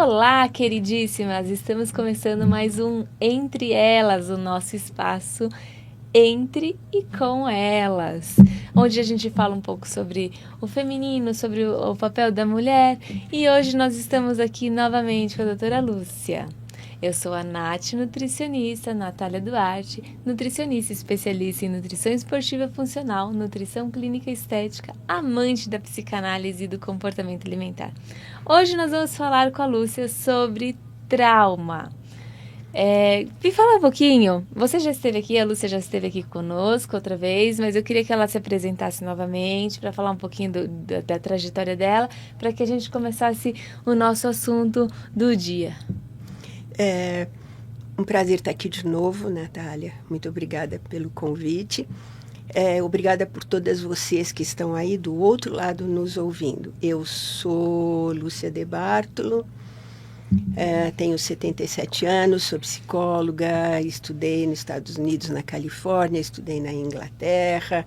Olá, queridíssimas! Estamos começando mais um Entre Elas, o nosso espaço entre e com elas, onde a gente fala um pouco sobre o feminino, sobre o papel da mulher. E hoje nós estamos aqui novamente com a doutora Lúcia. Eu sou a Nath, nutricionista, Natália Duarte, nutricionista especialista em nutrição esportiva funcional, nutrição clínica e estética, amante da psicanálise e do comportamento alimentar. Hoje nós vamos falar com a Lúcia sobre trauma. Me fala um pouquinho, você já esteve aqui, a Lúcia já esteve aqui conosco outra vez, mas eu queria que ela se apresentasse novamente para falar um pouquinho da trajetória dela, para que a gente começasse o nosso assunto do dia. É um prazer estar aqui de novo, Natália. Muito obrigada pelo convite. Obrigada por todas vocês que estão aí do outro lado nos ouvindo. Eu sou Lúcia de Bartolo, tenho 77 anos, sou psicóloga, estudei nos Estados Unidos, na Califórnia, estudei na Inglaterra.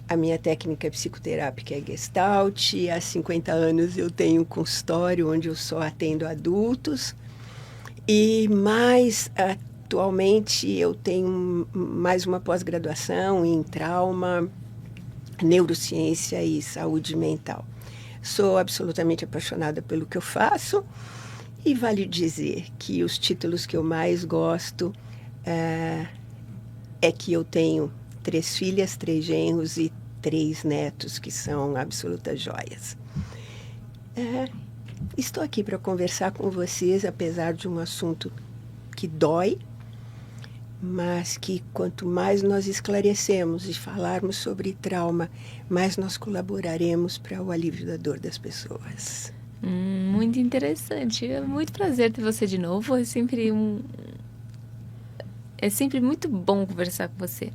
A minha técnica psicoterápica é Gestalt. Há 50 anos eu tenho um consultório onde eu só atendo adultos. E mais atualmente eu tenho mais uma pós-graduação em trauma, neurociência e saúde mental. Sou absolutamente apaixonada pelo que eu faço e vale dizer que os títulos que eu mais gosto é que eu tenho 3 filhas, 3 genros e 3 netos que são absolutas joias. Estou aqui para conversar com vocês, apesar de um assunto que dói, mas que quanto mais nós esclarecemos e falarmos sobre trauma, mais nós colaboraremos para o alívio da dor das pessoas. Muito interessante. É muito prazer ter você de novo. É sempre muito bom conversar com você.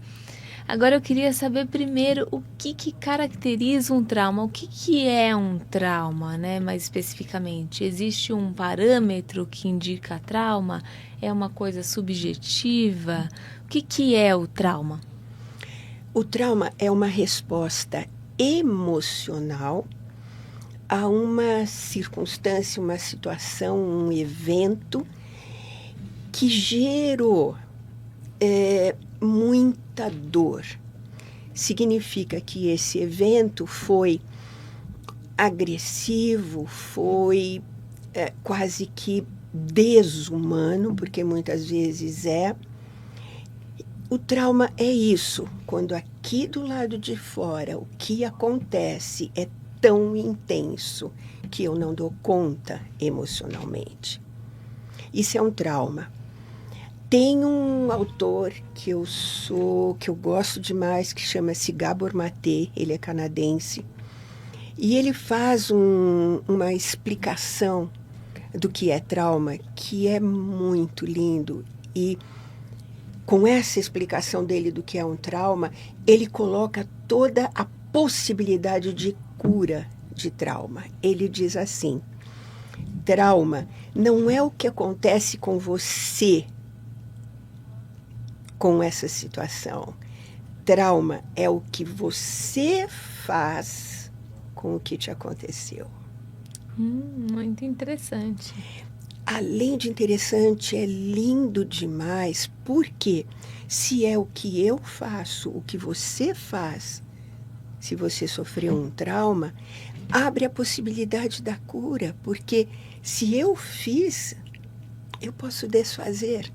Agora eu queria saber primeiro o que caracteriza um trauma, o que é um trauma, né? Mais especificamente, existe um parâmetro que indica trauma? É uma coisa subjetiva? O que é o trauma? O trauma é uma resposta emocional a uma circunstância, uma situação, um evento que gerou muita dor. Significa que esse evento foi agressivo, foi quase que desumano, porque muitas vezes é. O trauma é isso, quando aqui do lado de fora o que acontece é tão intenso que eu não dou conta emocionalmente. Isso é um trauma. Tem um autor que eu gosto demais, que chama-se Gabor Maté, ele é canadense, e ele faz uma explicação do que é trauma, que é muito lindo. E com essa explicação dele do que é um trauma, ele coloca toda a possibilidade de cura de trauma. Ele diz assim: trauma não é o que acontece com você com essa situação. Trauma é o que você faz com o que te aconteceu. Muito interessante. Além de interessante, é lindo demais, porque se é o que eu faço, o que você faz, se você sofreu um trauma, abre a possibilidade da cura, porque se eu fiz, eu posso desfazer.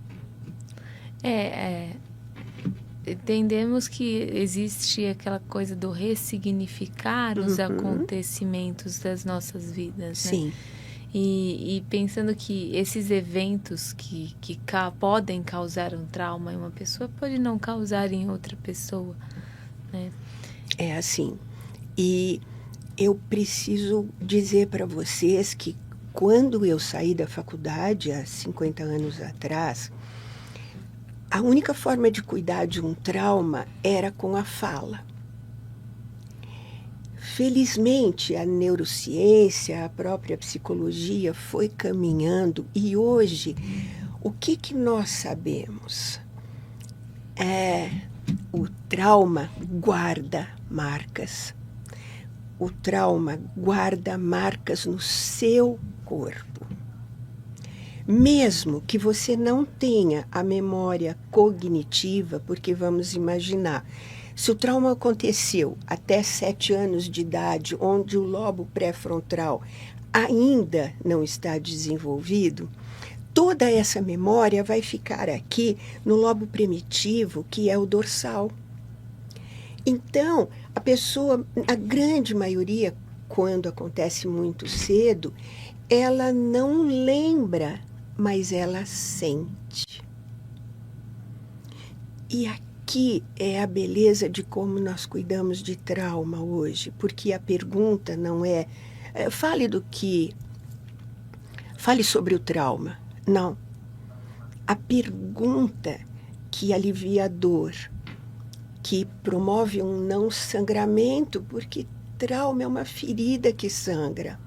Entendemos que existe aquela coisa do ressignificar os acontecimentos das nossas vidas, Sim. Né? E pensando que esses eventos que podem causar um trauma em uma pessoa, pode não causar em outra pessoa, né? É assim. E eu preciso dizer para vocês que quando eu saí da faculdade, há 50 anos atrás, a única forma de cuidar de um trauma era com a fala. Felizmente, a neurociência, a própria psicologia foi caminhando e hoje, o que nós sabemos? O trauma guarda marcas. O trauma guarda marcas no seu corpo. Mesmo que você não tenha a memória cognitiva, porque vamos imaginar, se o trauma aconteceu até 7 anos de idade, onde o lobo pré-frontal ainda não está desenvolvido, toda essa memória vai ficar aqui no lobo primitivo, que é o dorsal. Então, a pessoa, a grande maioria, quando acontece muito cedo, ela não lembra, mas ela sente. E aqui é a beleza de como nós cuidamos de trauma hoje, porque a pergunta não é, fale sobre o trauma. Não. A pergunta que alivia a dor, que promove um não sangramento, porque trauma é uma ferida que sangra.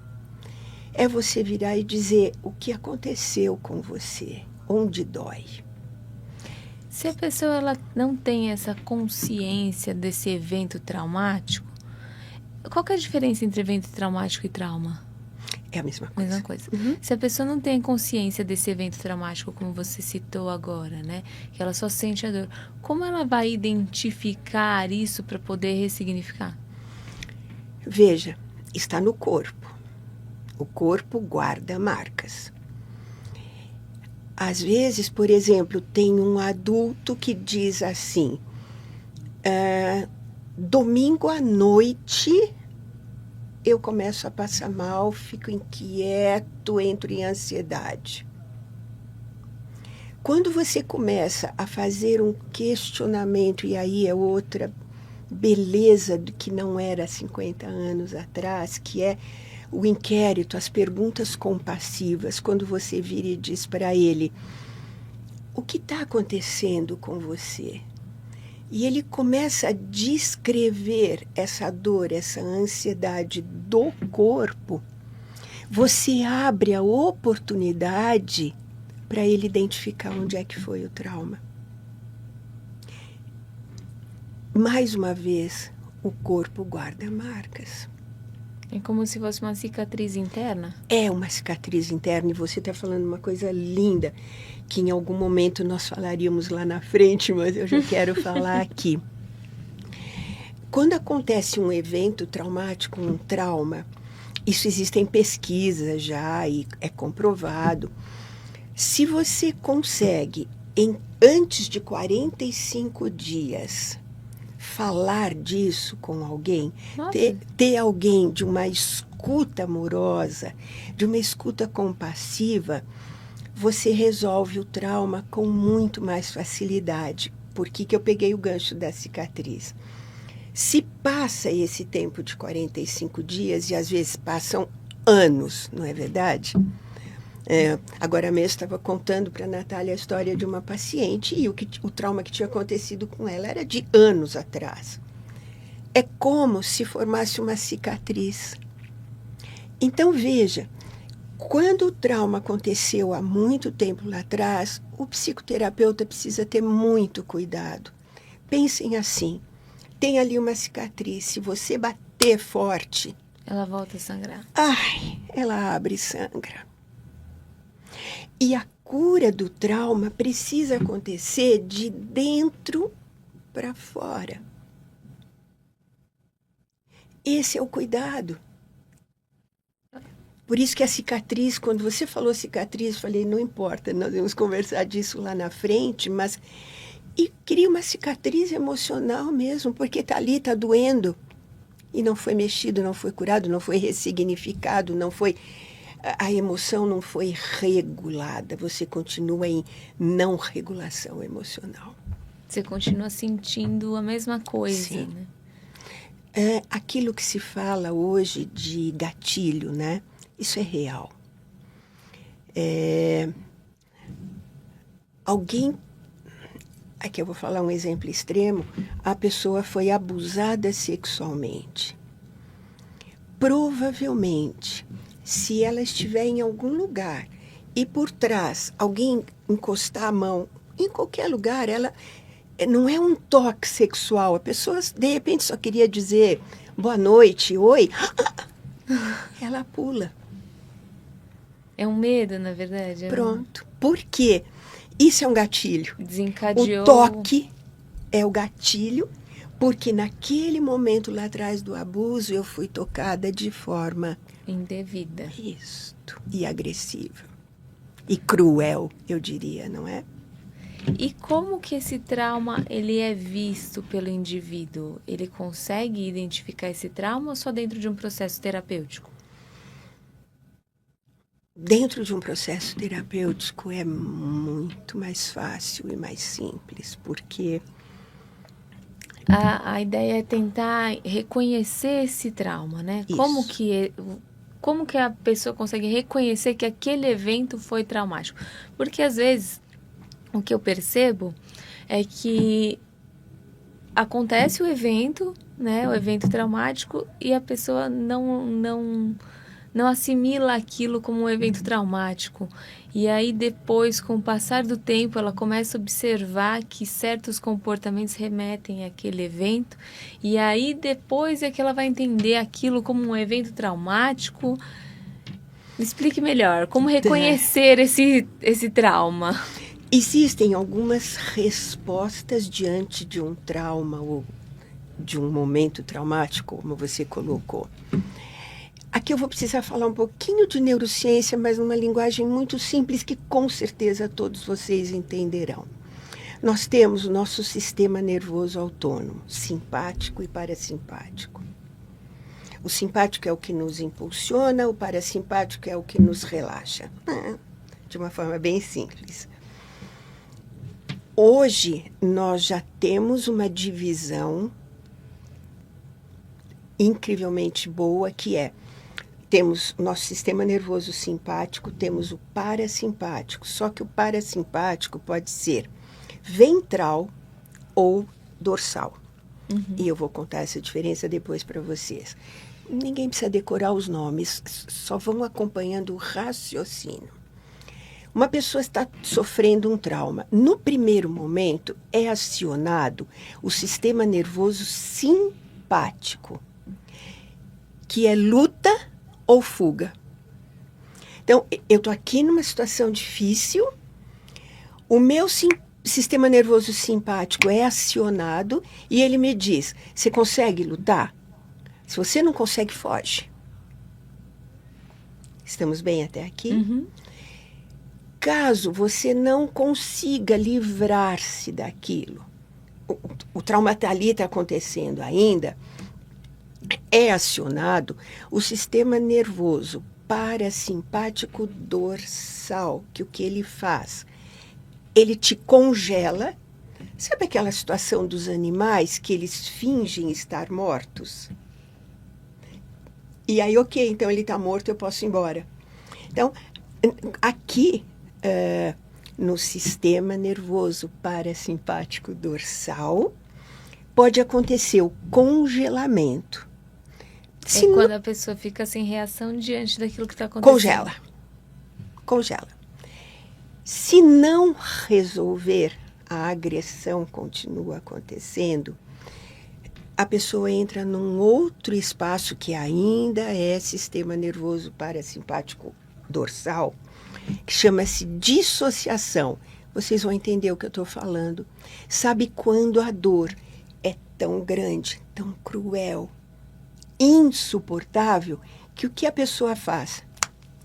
É você virar e dizer o que aconteceu com você, onde dói. Se a pessoa ela não tem essa consciência desse evento traumático, qual que é a diferença entre evento traumático e trauma? É a mesma coisa. Mesma coisa. Uhum. Se a pessoa não tem consciência desse evento traumático, como você citou agora, né? Que ela só sente a dor. Como ela vai identificar isso para poder ressignificar? Veja, está no corpo. O corpo guarda marcas. Às vezes, por exemplo, tem um adulto que diz assim, domingo à noite eu começo a passar mal, fico inquieto, entro em ansiedade. Quando você começa a fazer um questionamento, e aí é outra beleza do que não era 50 anos atrás, que é o inquérito, as perguntas compassivas, quando você vira e diz para ele, o que está acontecendo com você? E ele começa a descrever essa dor, essa ansiedade do corpo, você abre a oportunidade para ele identificar onde é que foi o trauma. Mais uma vez, o corpo guarda marcas. É como se fosse uma cicatriz interna? É uma cicatriz interna, e você está falando uma coisa linda, que em algum momento nós falaríamos lá na frente, mas eu já quero falar aqui. Quando acontece um evento traumático, um trauma, isso existem pesquisas já e é comprovado. Se você consegue, antes de 45 dias, falar disso com alguém, ter alguém de uma escuta amorosa, de uma escuta compassiva, você resolve o trauma com muito mais facilidade. Por que eu peguei o gancho da cicatriz? Se passa esse tempo de 45 dias, e às vezes passam anos, não é verdade? Agora mesmo estava contando para a Natália a história de uma paciente e o trauma que tinha acontecido com ela era de anos atrás. É como se formasse uma cicatriz. Então, veja, quando o trauma aconteceu há muito tempo lá atrás, o psicoterapeuta precisa ter muito cuidado. Pensem assim, tem ali uma cicatriz, se você bater forte... ela volta a sangrar. Ela abre e sangra. E a cura do trauma precisa acontecer de dentro para fora. Esse é o cuidado. Por isso que a cicatriz, quando você falou cicatriz, eu falei, não importa, nós vamos conversar disso lá na frente, mas... E cria uma cicatriz emocional mesmo, porque está ali, está doendo. E não foi mexido, não foi curado, não foi ressignificado, não foi... A emoção não foi regulada, você continua em não regulação emocional. Você continua sentindo a mesma coisa, sim, né? É aquilo que se fala hoje de gatilho, né? Isso é real. Alguém, aqui eu vou falar um exemplo extremo, a pessoa foi abusada sexualmente. Provavelmente, se ela estiver em algum lugar e por trás alguém encostar a mão, em qualquer lugar, ela não é um toque sexual. A pessoa, de repente, só queria dizer boa noite, oi. Ela pula. É um medo, na verdade. Pronto. Por quê? Isso é um gatilho. Desencadeou. O toque é o gatilho, porque naquele momento lá atrás do abuso eu fui tocada de forma indevida. Isto. E agressiva. E cruel, eu diria, não é? E como que esse trauma ele é visto pelo indivíduo? Ele consegue identificar esse trauma ou só dentro de um processo terapêutico? Dentro de um processo terapêutico é muito mais fácil e mais simples, porque a ideia é tentar reconhecer esse trauma, né? Isso. Como que a pessoa consegue reconhecer que aquele evento foi traumático? Porque às vezes o que eu percebo é que acontece o evento, né? O evento traumático e a pessoa não assimila aquilo como um evento traumático. E aí depois, com o passar do tempo, ela começa a observar que certos comportamentos remetem àquele evento. E aí depois é que ela vai entender aquilo como um evento traumático. Me explique melhor, como reconhecer esse trauma? Existem algumas respostas diante de um trauma ou de um momento traumático, como você colocou. Aqui eu vou precisar falar um pouquinho de neurociência, mas numa linguagem muito simples que com certeza todos vocês entenderão. Nós temos o nosso sistema nervoso autônomo, simpático e parasimpático. O simpático é o que nos impulsiona, o parasimpático é o que nos relaxa. De uma forma bem simples. Hoje nós já temos uma divisão incrivelmente boa, que é: temos o nosso sistema nervoso simpático, temos o parasimpático. Só que o parasimpático pode ser ventral ou dorsal. Uhum. E eu vou contar essa diferença depois para vocês. Ninguém precisa decorar os nomes, só vão acompanhando o raciocínio. Uma pessoa está sofrendo um trauma. No primeiro momento, é acionado o sistema nervoso simpático, que é luta ou fuga. Então, eu estou aqui numa situação difícil, o meu sistema nervoso simpático é acionado e ele me diz: você consegue lutar? Se você não consegue, foge. Estamos bem até aqui? Uhum. Caso você não consiga livrar-se daquilo, o trauma está ali, está acontecendo ainda, é acionado o sistema nervoso parasimpático dorsal, que o que ele faz? Ele te congela. Sabe aquela situação dos animais que eles fingem estar mortos? E aí, ok, então ele está morto, eu posso ir embora. Então, aqui, no sistema nervoso parasimpático dorsal, pode acontecer o congelamento. Quando a pessoa fica sem reação diante daquilo que está acontecendo. Congela. Se não resolver, a agressão continua acontecendo, a pessoa entra num outro espaço que ainda é sistema nervoso parasimpático dorsal, que chama-se dissociação. Vocês vão entender o que eu estou falando. Sabe quando a dor é tão grande, tão cruel, insuportável, que o que a pessoa faz?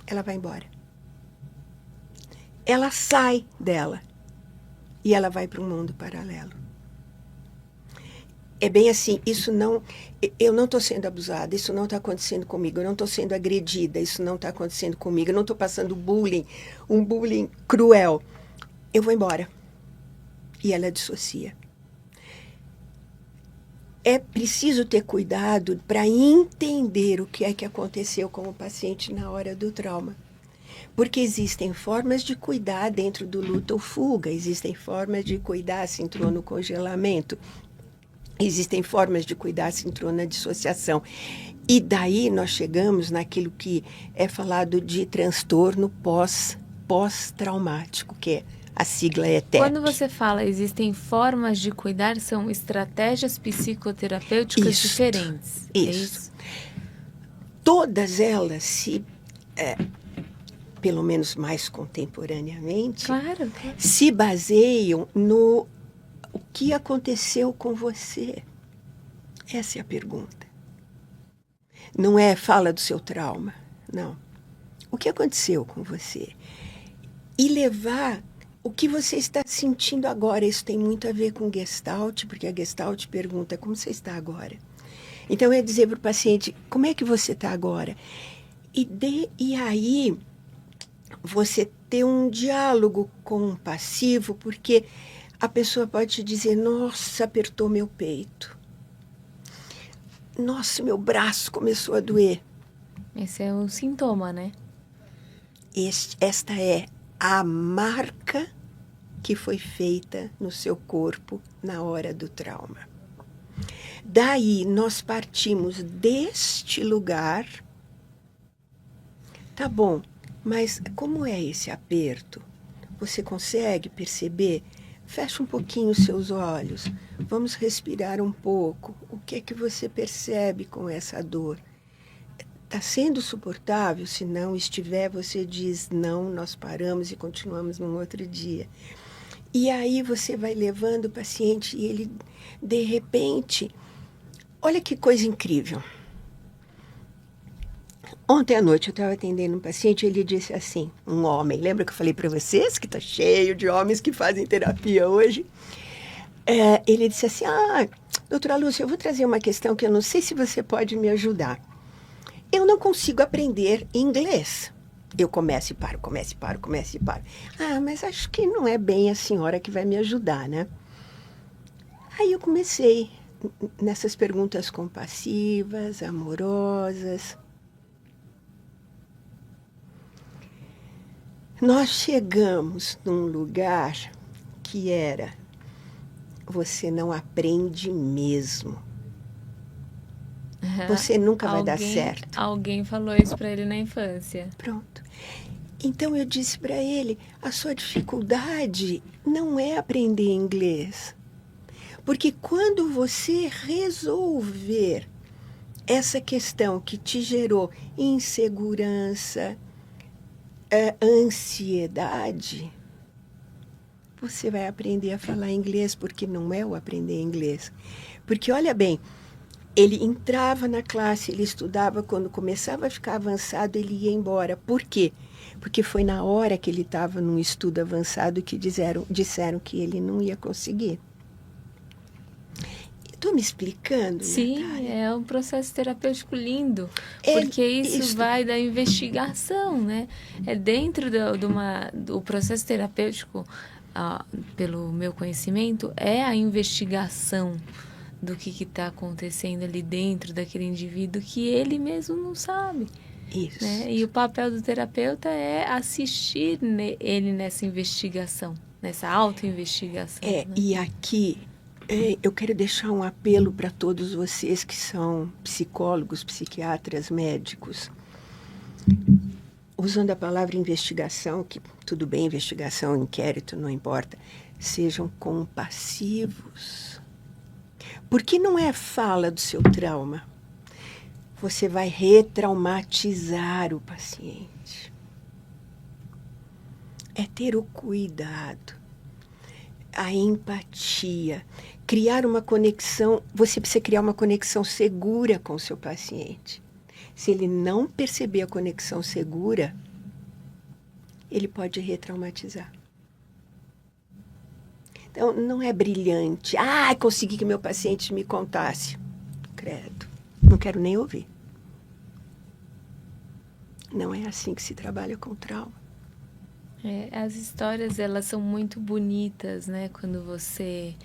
Ela vai embora. Ela sai dela e ela vai para um mundo paralelo. É bem assim, eu não estou sendo abusada, isso não está acontecendo comigo, eu não estou sendo agredida, isso não está acontecendo comigo, eu não estou passando bullying, um bullying cruel. Eu vou embora. E ela dissocia. É preciso ter cuidado para entender o que é que aconteceu com o paciente na hora do trauma. Porque existem formas de cuidar dentro do luta ou fuga, existem formas de cuidar assim, entrou no congelamento. Existem formas de cuidar se entrou na dissociação. E daí nós chegamos naquilo que é falado de transtorno pós-traumático, que a sigla é TEP. Quando você fala existem formas de cuidar, são estratégias psicoterapêuticas diferentes. Isso. Todas elas pelo menos mais contemporaneamente, Claro. se baseiam no o que aconteceu com você. Essa é a pergunta. Não é fala do seu trauma, não. O que aconteceu com você? E levar o que você está sentindo agora. Isso tem muito a ver com Gestalt, porque a Gestalt pergunta como você está agora. Então, é dizer para o paciente, como é que você está agora? E aí, você ter um diálogo compassivo, porque a pessoa pode te dizer, nossa, apertou meu peito. Nossa, meu braço começou a doer. Esse é o sintoma, né? Esta é a marca que foi feita no seu corpo na hora do trauma. Daí nós partimos deste lugar. Tá bom, mas como é esse aperto? Você consegue perceber? Fecha um pouquinho os seus olhos. Vamos respirar um pouco. O que é que você percebe com essa dor? Está sendo suportável? Se não estiver, você diz não, nós paramos e continuamos num outro dia. E aí você vai levando o paciente e ele, de repente, olha que coisa incrível. Ontem à noite eu estava atendendo um paciente e ele disse assim, um homem, lembra que eu falei para vocês que está cheio de homens que fazem terapia hoje? Ele disse assim, doutora Lúcia, eu vou trazer uma questão que eu não sei se você pode me ajudar. Eu não consigo aprender inglês. Eu começo e paro, começo e paro, começo e paro. Mas acho que não é bem a senhora que vai me ajudar, né? Aí eu comecei nessas perguntas compassivas, amorosas. Nós chegamos num lugar que era, você não aprende mesmo. Você nunca vai dar certo. Alguém falou isso para ele na infância. Pronto. Então eu disse para ele, a sua dificuldade não é aprender inglês. Porque quando você resolver essa questão que te gerou insegurança, ansiedade, você vai aprender a falar inglês, porque não é o aprender inglês. Porque, olha bem, ele entrava na classe, ele estudava, quando começava a ficar avançado, ele ia embora. Por quê? Porque foi na hora que ele estava num estudo avançado que disseram que ele não ia conseguir. Estou me explicando, Sim, Natália? é um processo terapêutico lindo, porque isso vai da investigação, né? É dentro do processo terapêutico, pelo meu conhecimento, é a investigação do que está acontecendo ali dentro daquele indivíduo que ele mesmo não sabe. Isso. Né? E o papel do terapeuta é assistir ele nessa investigação, nessa auto-investigação. Né? E aqui eu quero deixar um apelo para todos vocês que são psicólogos, psiquiatras, médicos. Usando a palavra investigação, que tudo bem, investigação, inquérito, não importa, sejam compassivos. Porque não é fala do seu trauma. Você vai retraumatizar o paciente. É ter o cuidado, a empatia, criar uma conexão. Você precisa criar uma conexão segura com o seu paciente. Se ele não perceber a conexão segura, ele pode retraumatizar. Então, não é brilhante. Consegui que meu paciente me contasse. Credo, não quero nem ouvir. Não é assim que se trabalha com trauma. As histórias, elas são muito bonitas, né? Quando você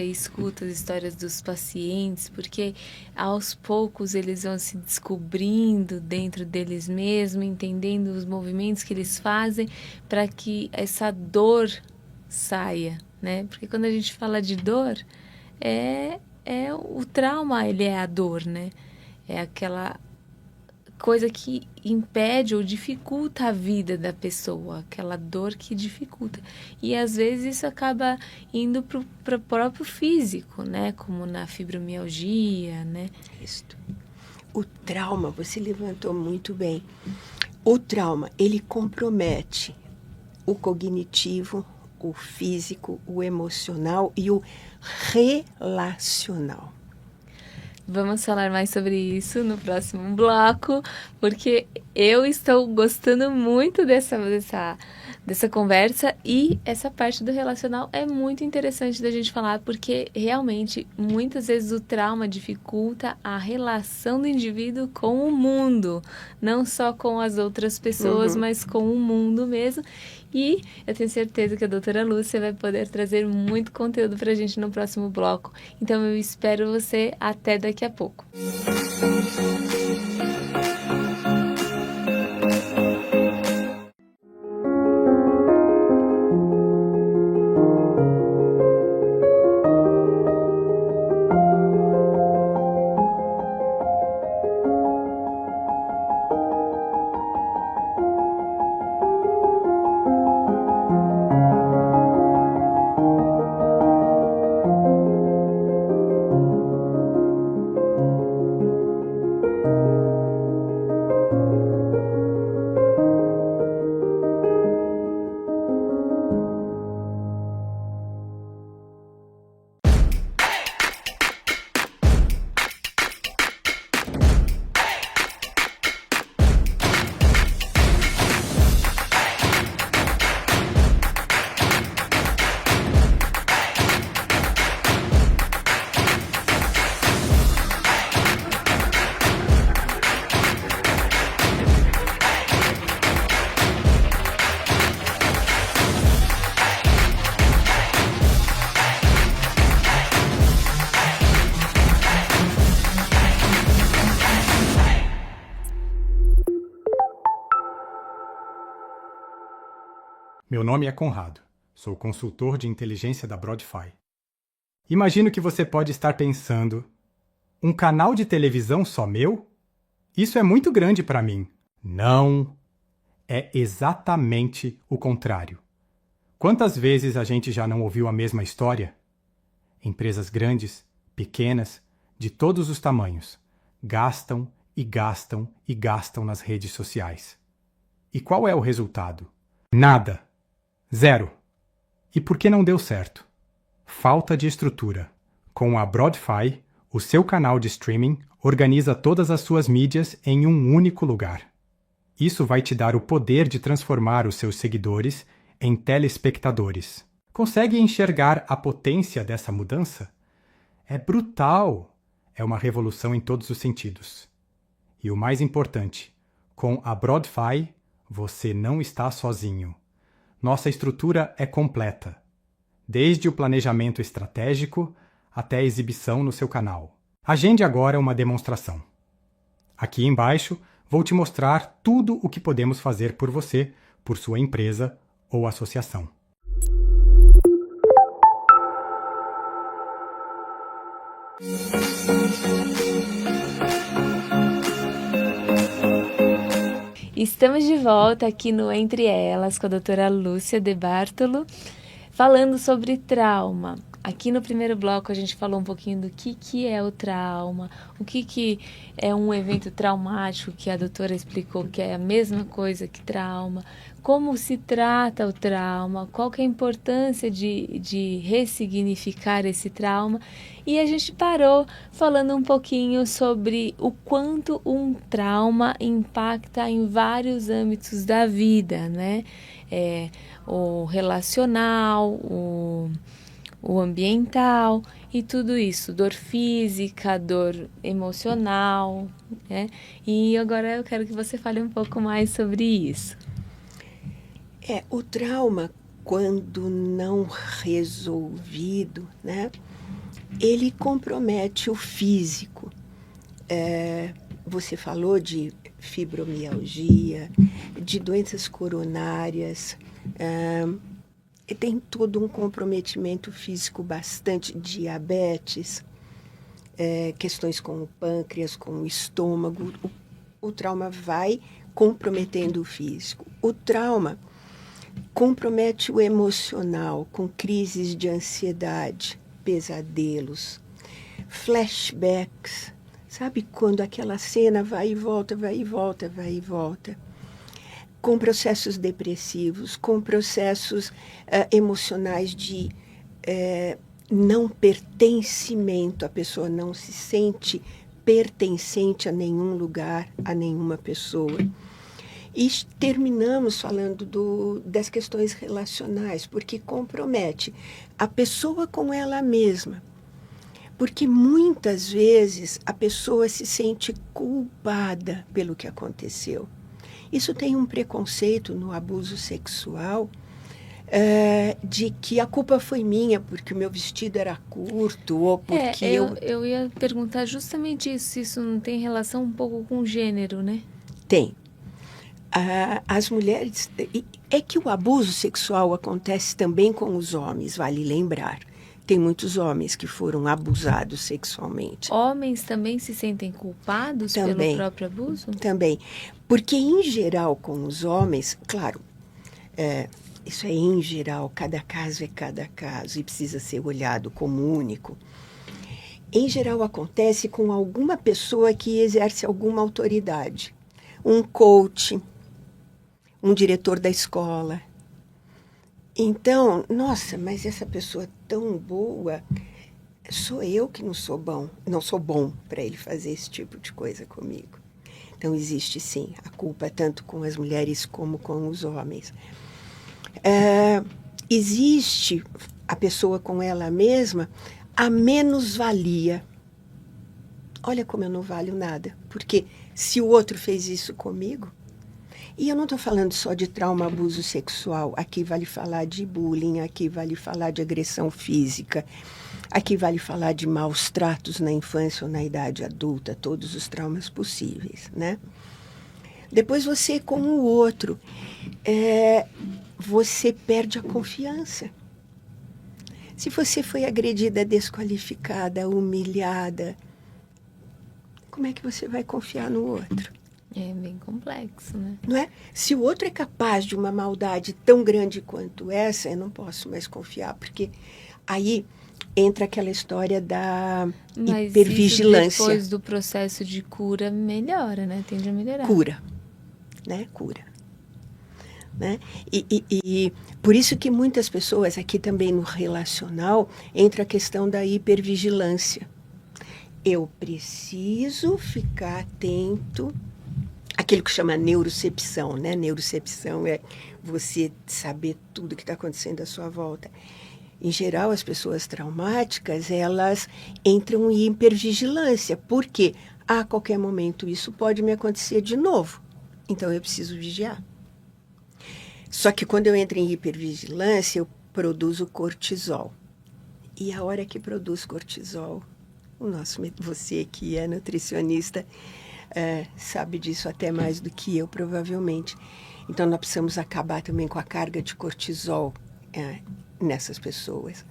escuta as histórias dos pacientes, porque aos poucos eles vão se descobrindo dentro deles mesmos, entendendo os movimentos que eles fazem para que essa dor saia, né? Porque quando a gente fala de dor, o trauma, ele é a dor, né? É aquela coisa que impede ou dificulta a vida da pessoa, aquela dor que dificulta. E às vezes isso acaba indo para o próprio físico, né? Como na fibromialgia, né? Isso. O trauma, você levantou muito bem. O trauma, ele compromete o cognitivo, o físico, o emocional e o relacional. Vamos falar mais sobre isso no próximo bloco, porque eu estou gostando muito dessa conversa, e essa parte do relacional é muito interessante da gente falar, porque realmente muitas vezes o trauma dificulta a relação do indivíduo com o mundo, não só com as outras pessoas, mas com o mundo mesmo. E eu tenho certeza que a doutora Lúcia vai poder trazer muito conteúdo para a gente no próximo bloco. Então eu espero você até daqui a pouco. Meu nome é Conrado, sou consultor de inteligência da Broadfi. Imagino que você pode estar pensando, um canal de televisão só meu? Isso é muito grande para mim. Não, é exatamente o contrário. Quantas vezes a gente já não ouviu a mesma história? Empresas grandes, pequenas, de todos os tamanhos, gastam e gastam e gastam nas redes sociais. E qual é o resultado? Nada. Zero. E por que não deu certo? Falta de estrutura. Com a Broadfi, o seu canal de streaming organiza todas as suas mídias em um único lugar. Isso vai te dar o poder de transformar os seus seguidores em telespectadores. Consegue enxergar a potência dessa mudança? É brutal! É uma revolução em todos os sentidos. E o mais importante, com a Broadfi, você não está sozinho. Nossa estrutura é completa, desde o planejamento estratégico até a exibição no seu canal. Agende agora uma demonstração. Aqui embaixo vou te mostrar tudo o que podemos fazer por você, por sua empresa ou associação. Estamos de volta aqui no Entre Elas com a doutora Lúcia De Bartolo, falando sobre trauma. Aqui no primeiro bloco a gente falou um pouquinho do que é o trauma, o que é um evento traumático, que a doutora explicou que é a mesma coisa que trauma, como se trata o trauma, qual que é a importância de ressignificar esse trauma. E a gente parou falando um pouquinho sobre o quanto um trauma impacta em vários âmbitos da vida, né? O relacional, o ambiental e tudo isso, dor física, dor emocional, né? E agora eu quero que você fale um pouco mais sobre isso. O trauma, quando não resolvido, né, ele compromete o físico. Você falou de fibromialgia, de doenças coronárias, tem todo um comprometimento físico bastante, diabetes, questões com o pâncreas, com o estômago. O trauma vai comprometendo o físico. O trauma compromete o emocional, com crises de ansiedade, pesadelos, flashbacks. Sabe quando aquela cena vai e volta, vai e volta, vai e volta? com processos depressivos, com processos emocionais de não pertencimento. A pessoa não se sente pertencente a nenhum lugar, a nenhuma pessoa. E terminamos falando das questões relacionais, porque compromete a pessoa com ela mesma. Porque muitas vezes a pessoa se sente culpada pelo que aconteceu. Isso tem um preconceito no abuso sexual, de que a culpa foi minha porque o meu vestido era curto, ou porque eu ia perguntar justamente isso, se isso não tem relação um pouco com o gênero, né? Tem. As mulheres... É que o abuso sexual acontece também com os homens, vale lembrar. Tem muitos homens que foram abusados sexualmente. Homens também se sentem culpados pelo próprio abuso? Também. Porque, em geral, com os homens, claro, isso é em geral, cada caso é cada caso e precisa ser olhado como único. Em geral, acontece com alguma pessoa que exerce alguma autoridade. Um coach, um diretor da escola. Então, nossa, mas essa pessoa tão boa, sou eu que não sou bom para ele fazer esse tipo de coisa comigo. Então, existe sim a culpa tanto com as mulheres como com os homens. Existe a pessoa com ela mesma a menos-valia. Olha como eu não valho nada, porque se o outro fez isso comigo... E eu não estou falando só de trauma, abuso sexual. Aqui vale falar de bullying, aqui vale falar de agressão física, aqui vale falar de maus tratos na infância ou na idade adulta, todos os traumas possíveis, né? Depois você, com o outro, você perde a confiança. Se você foi agredida, desqualificada, humilhada, como é que você vai confiar no outro? É bem complexo, né? Não é? Se o outro é capaz de uma maldade tão grande quanto essa, eu não posso mais confiar, porque aí entra aquela história da hipervigilância. Isso depois do processo de cura melhora, né? Tende a melhorar. Cura, né? Cura. Né? E por isso que muitas pessoas, aqui também no relacional, entra a questão da hipervigilância. Eu preciso ficar atento. Aquilo que chama neurocepção, né? Neurocepção é você saber tudo que está acontecendo à sua volta. Em geral, as pessoas traumáticas, elas entram em hipervigilância. Por quê? A qualquer momento isso pode me acontecer de novo. Então, eu preciso vigiar. Só que quando eu entro em hipervigilância, eu produzo cortisol. E a hora que produz cortisol, você que é nutricionista... sabe disso até mais do que eu, provavelmente. Então, nós precisamos acabar também com a carga de cortisol nessas pessoas.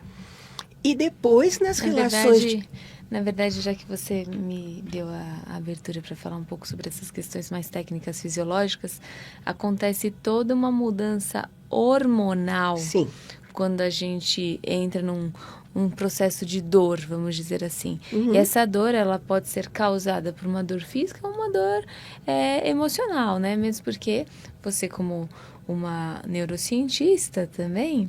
E depois, nas relações... Na verdade, já que você me deu a abertura para falar um pouco sobre essas questões mais técnicas fisiológicas, acontece toda uma mudança hormonal. Sim. Quando a gente entra num processo de dor, vamos dizer assim. Uhum. E essa dor, ela pode ser causada por uma dor física ou uma dor emocional, né? Mesmo porque você, como uma neurocientista também,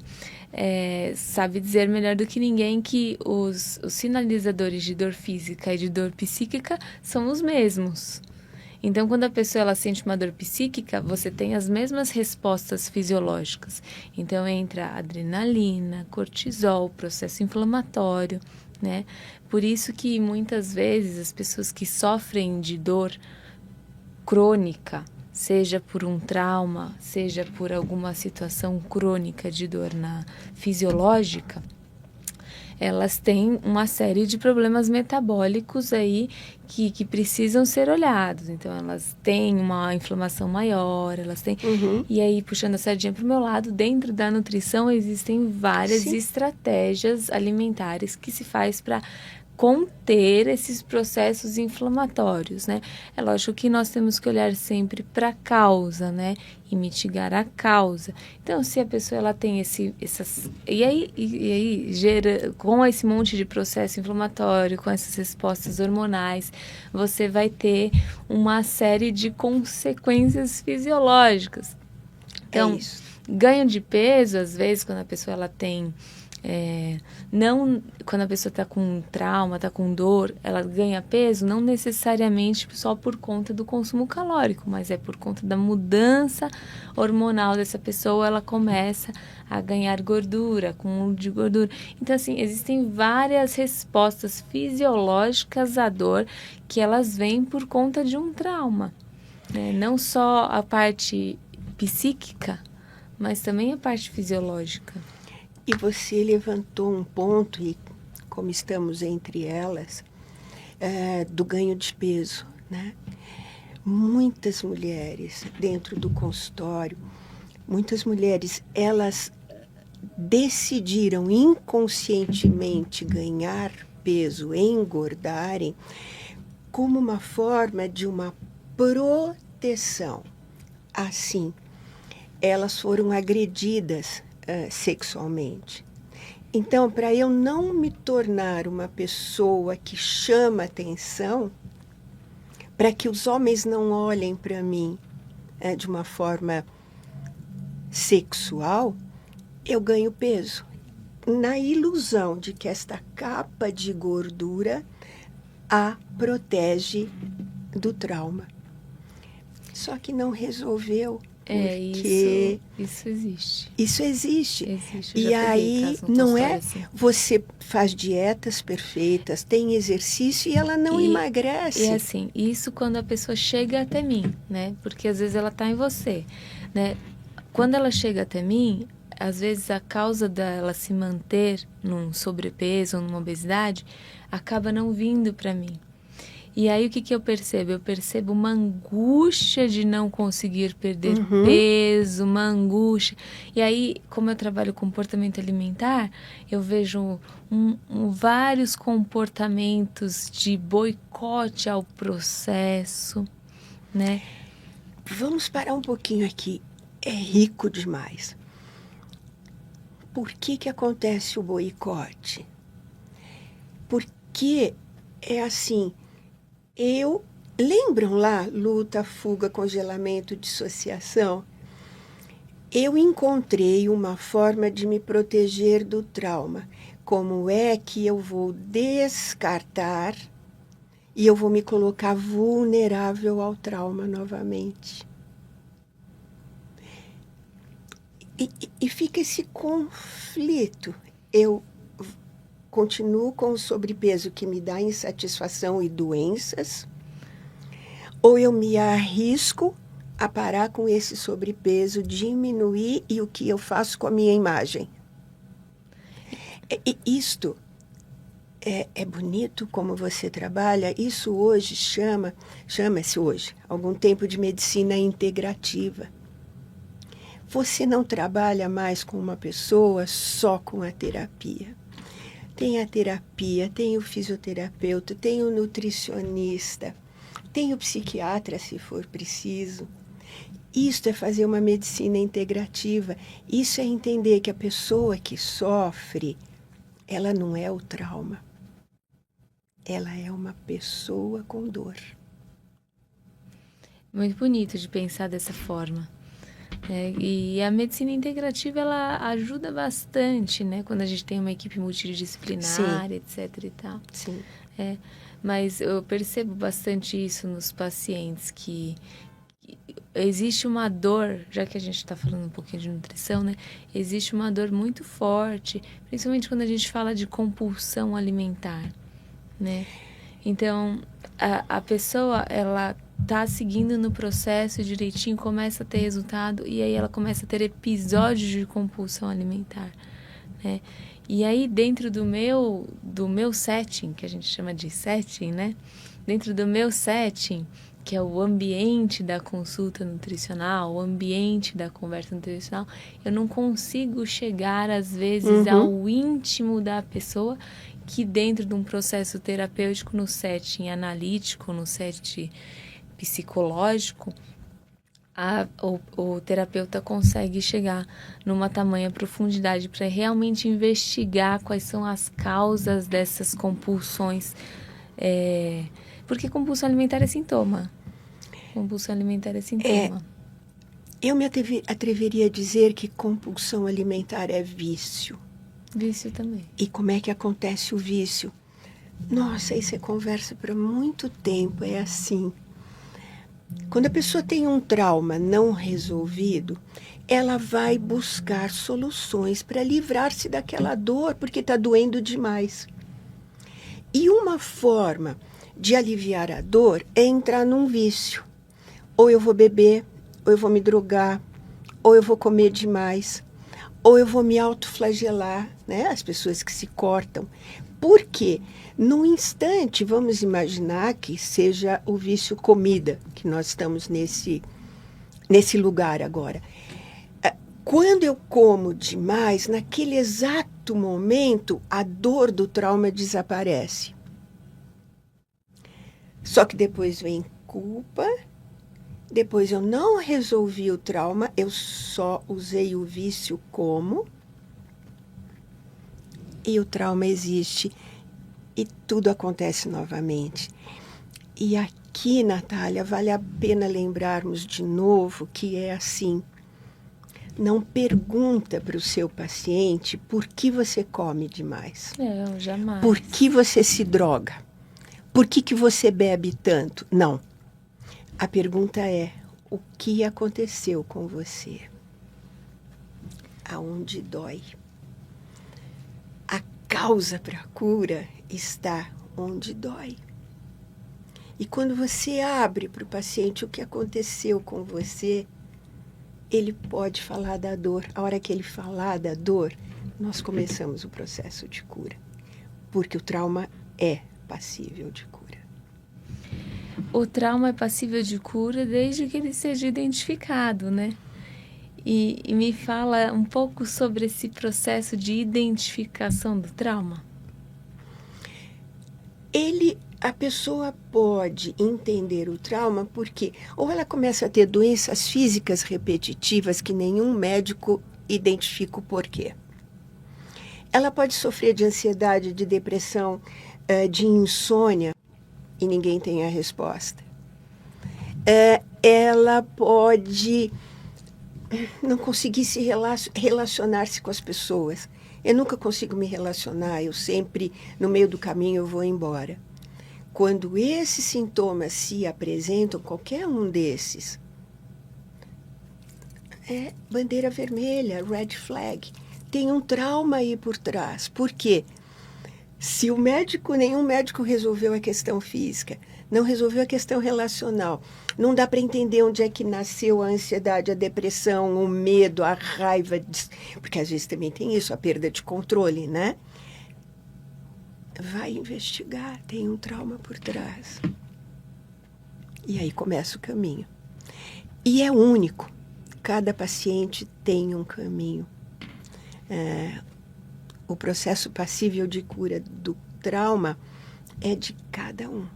sabe dizer melhor do que ninguém que os sinalizadores de dor física e de dor psíquica são os mesmos. Então, quando a pessoa ela sente uma dor psíquica, você tem as mesmas respostas fisiológicas. Então, entra adrenalina, cortisol, processo inflamatório, né? Por isso que, muitas vezes, as pessoas que sofrem de dor crônica, seja por um trauma, seja por alguma situação crônica de dor fisiológica, elas têm uma série de problemas metabólicos aí que precisam ser olhados. Então, elas têm uma inflamação maior, elas têm... Uhum. E aí, puxando a sardinha para o meu lado, dentro da nutrição existem várias Sim. estratégias alimentares que se faz para conter esses processos inflamatórios, né? É lógico que nós temos que olhar sempre para a causa, né? E mitigar a causa. Então, se a pessoa ela tem e aí gera, com esse monte de processo inflamatório, com essas respostas hormonais, você vai ter uma série de consequências fisiológicas. Então, isso. ganho de peso, às vezes, quando a pessoa ela tem... não quando a pessoa está com trauma, está com dor, ela ganha peso, não necessariamente só por conta do consumo calórico, mas é por conta da mudança hormonal dessa pessoa, ela começa a ganhar gordura, acúmulo de gordura. Então, assim, existem várias respostas fisiológicas à dor que elas vêm por conta de um trauma, né? Não só a parte psíquica, mas também a parte fisiológica. E você levantou um ponto, e como estamos entre elas, do ganho de peso, né? Muitas mulheres dentro do consultório, muitas mulheres, elas decidiram inconscientemente ganhar peso, engordarem, como uma forma de uma proteção. Assim, elas foram agredidas sexualmente. Então, para eu não me tornar uma pessoa que chama atenção, para que os homens não olhem para mim de uma forma sexual, eu ganho peso. Na ilusão de que esta capa de gordura a protege do trauma. Só que não resolveu. Porque isso existe. Isso existe. Existe. E aí não é assim. Você faz dietas perfeitas, tem exercício e ela não emagrece. E assim, isso quando a pessoa chega até mim, né? Porque às vezes ela está em você, né? Quando ela chega até mim, às vezes a causa dela se manter num sobrepeso ou numa obesidade acaba não vindo para mim. E aí o que eu percebo? Eu percebo uma angústia de não conseguir perder peso, uma angústia. E aí, como eu trabalho com comportamento alimentar, eu vejo vários comportamentos de boicote ao processo, né? Vamos parar um pouquinho aqui. É rico demais. Por que acontece o boicote? Porque é assim... Lembram lá, luta, fuga, congelamento, dissociação? Eu encontrei uma forma de me proteger do trauma. Como é que eu vou descartar e eu vou me colocar vulnerável ao trauma novamente? E fica esse conflito. Eu continuo com o sobrepeso que me dá insatisfação e doenças, ou eu me arrisco a parar com esse sobrepeso, diminuir, e o que eu faço com a minha imagem? Isto é bonito como você trabalha. Isso hoje chama-se hoje, algum tempo de medicina integrativa. Você não trabalha mais com uma pessoa só com a terapia. Tem a terapia, tem o fisioterapeuta, tem o nutricionista, tem o psiquiatra, se for preciso. Isso é fazer uma medicina integrativa. Isso é entender que a pessoa que sofre, ela não é o trauma. Ela é uma pessoa com dor. Muito bonito de pensar dessa forma. E a medicina integrativa, ela ajuda bastante, né? Quando a gente tem uma equipe multidisciplinar, Sim. etc e tal. Sim. Mas eu percebo bastante isso nos pacientes, que existe uma dor, já que a gente está falando um pouquinho de nutrição, né? Existe uma dor muito forte, principalmente quando a gente fala de compulsão alimentar, né? Então, a pessoa, ela tá seguindo no processo direitinho, começa a ter resultado, e aí ela começa a ter episódios de compulsão alimentar, né? E aí, dentro do meu setting, que a gente chama de setting, né? Dentro do meu setting, que é o ambiente da consulta nutricional, o ambiente da conversa nutricional, eu não consigo chegar, às vezes, ao íntimo da pessoa, que dentro de um processo terapêutico, no setting analítico, no setting psicológico, o terapeuta consegue chegar numa tamanha profundidade para realmente investigar quais são as causas dessas compulsões. Porque compulsão alimentar é sintoma. Compulsão alimentar é sintoma. Eu me atreveria a dizer que compulsão alimentar é vício. Vício também. E como é que acontece o vício? Nossa, isso é conversa para muito tempo, é assim. Quando a pessoa tem um trauma não resolvido, ela vai buscar soluções para livrar-se daquela dor, porque está doendo demais. E uma forma de aliviar a dor é entrar num vício. Ou eu vou beber, ou eu vou me drogar, ou eu vou comer demais, ou eu vou me autoflagelar, né? As pessoas que se cortam. Por quê? No instante, vamos imaginar que seja o vício comida, que nós estamos nesse lugar agora. Quando eu como demais, naquele exato momento, a dor do trauma desaparece. Só que depois vem culpa, depois eu não resolvi o trauma, eu só usei o vício como, e o trauma existe. E tudo acontece novamente. E aqui, Natália, vale a pena lembrarmos de novo que é assim. Não pergunta para o seu paciente por que você come demais. Não, jamais. Por que você se droga? Por que você bebe tanto? Não. A pergunta é, o que aconteceu com você? Aonde dói? A causa para a cura está onde dói. E quando você abre para o paciente o que aconteceu com você, ele pode falar da dor. A hora que ele falar da dor, nós começamos o processo de cura. Porque o trauma é passível de cura. O trauma é passível de cura desde que ele seja identificado, né? E me fala um pouco sobre esse processo de identificação do trauma. A pessoa pode entender o trauma porque ou ela começa a ter doenças físicas repetitivas que nenhum médico identifica o porquê. Ela pode sofrer de ansiedade, de depressão, de insônia e ninguém tem a resposta. Ela pode não conseguir se relacionar-se com as pessoas. Eu nunca consigo me relacionar, eu sempre, no meio do caminho, eu vou embora. Quando esses sintomas se apresentam, qualquer um desses, é bandeira vermelha, red flag. Tem um trauma aí por trás. Por quê? Se nenhum médico resolveu a questão física, não resolveu a questão relacional, não dá para entender onde é que nasceu a ansiedade, a depressão, o medo, a raiva, porque às vezes também tem isso, a perda de controle, né? Vai investigar, tem um trauma por trás. E aí começa o caminho. E é único. Cada paciente tem um caminho. O processo passível de cura do trauma é de cada um.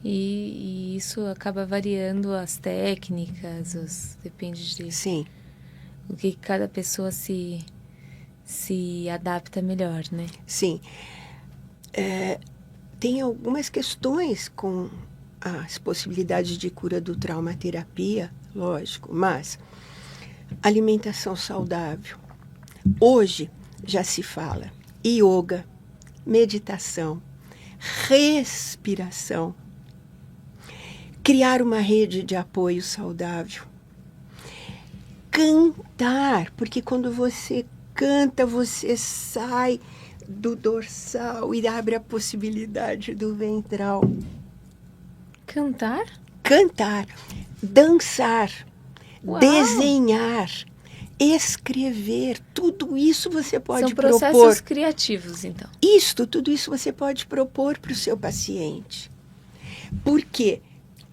E isso acaba variando as técnicas, depende de... Sim. O que cada pessoa se adapta melhor, né? Sim. Tem algumas questões com as possibilidades de cura do trauma terapia, lógico, mas alimentação saudável. Hoje já se fala yoga, meditação, respiração, criar uma rede de apoio saudável, cantar, porque quando você canta, você sai do dorsal e abre a possibilidade do ventral. Cantar? Cantar, dançar, Uau! Desenhar, escrever, tudo isso você pode propor. São processos criativos, então. Tudo isso você pode propor para o seu paciente. Porque,